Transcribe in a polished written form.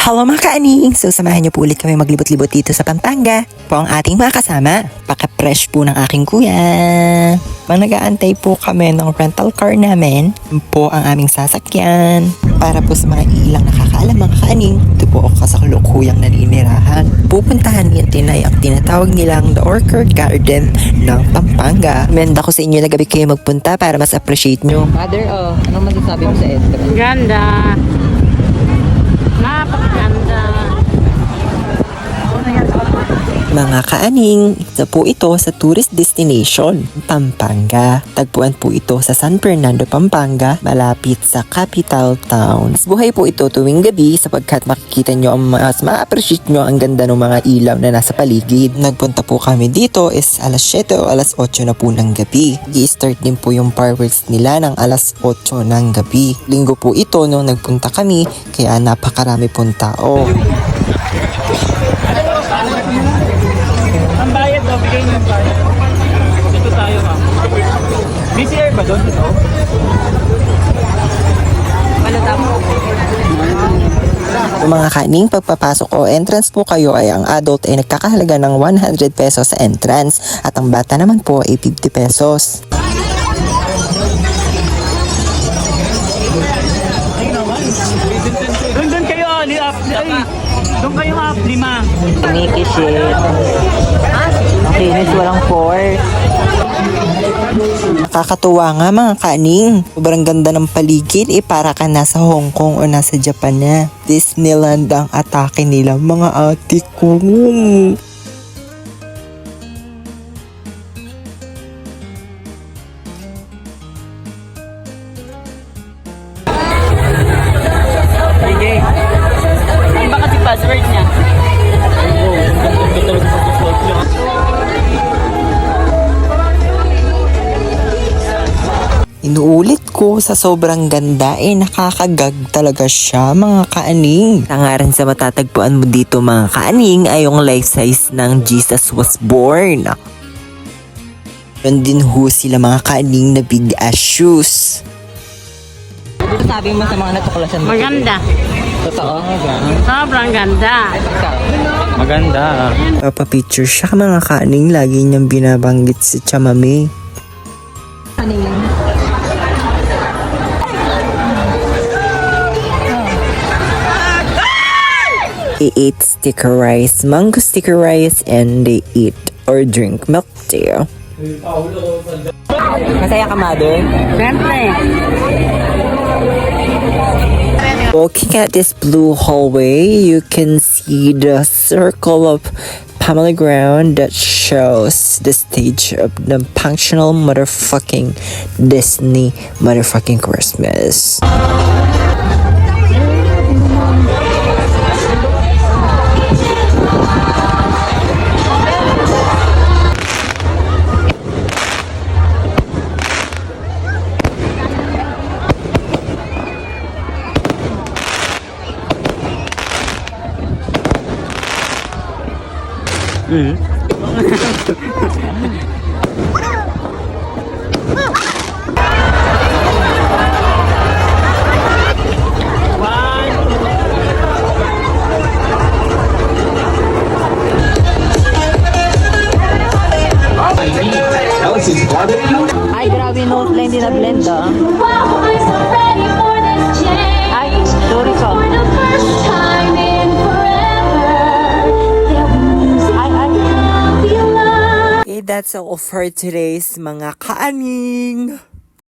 Hello mga kaaning! So samahan niyo po ulit kami maglibot-libot dito sa Pampanga. Po ang ating mga kasama. Paka-fresh po ng aking kuya. Nag-aantay po kami ng rental car namin. Yun po ang aming sasakyan. Para po sa mga ilang nakakaalam mga kaaning, ito po ako sa kalukuyang naninirahan. Pupuntahan niya tinay ang tinatawag nilang The Orchard Garden ng Pampanga. Menda ko sa inyo na gabi kayo magpunta para mas appreciate nyo. Mother, anong masasabi mo sa entrance? Ganda. Napakaganda. Mga kaaning, isa po ito sa tourist destination, Pampanga. Tagpuan po ito sa San Fernando, Pampanga, malapit sa capital town. Buhay po ito tuwing gabi sapagkat makikita nyo, mas ma-appreciate nyo ang ganda ng mga ilaw na nasa paligid. Nagpunta po kami dito is alas 7 o alas 8 na po ng gabi. I-start din po yung fireworks nila ng alas 8 ng gabi. Linggo po ito nung nagpunta kami, kaya napakarami pong tao. Ang bayad daw, bigay niyo yung bayad. Dito tayo ha. BCR ba doon ito? Wala tamo. Yung mga kaning, pagpapasok o entrance po kayo ay ang adult ay nagkakahalaga ng 100 pesos sa entrance at ang bata naman po ay 50 pesos. Doon kayo, doon kayo up, 5. Nikki shit. Kinis walang force. Nakakatuwa nga mga kaning. Sobrang ganda ng paligid. Para ka nasa Hong Kong o nasa Japan na. Disneyland ang atake nila mga ate ko. Sige. Ano ba kasi password niya? Inuulit ko sa sobrang ganda nakakagag talaga siya mga kaaning. Tangaran sa matatagpuan mo dito mga kaaning ay yung life size ng Jesus Was Born. Yun din ho sila mga kaaning na big ass shoes. Ano sabi mo sa mga natuklasan mo? Maganda. Totoo? Sobrang ganda. Maganda. Papapicture siya mga kaaning, lagi niyang binabanggit si Chamame. They eat sticker rice, mango sticker rice, and they eat or drink milk tea. Masaya ka, mother? Siyempre. Walking at this blue hallway, you can see the circle of Pamela ground that shows the stage of the functional motherfucking Disney motherfucking Christmas. Ay, grabe note line din na blend ah. Ay, sorry ko. Okay, that's all for today's mga kaaning.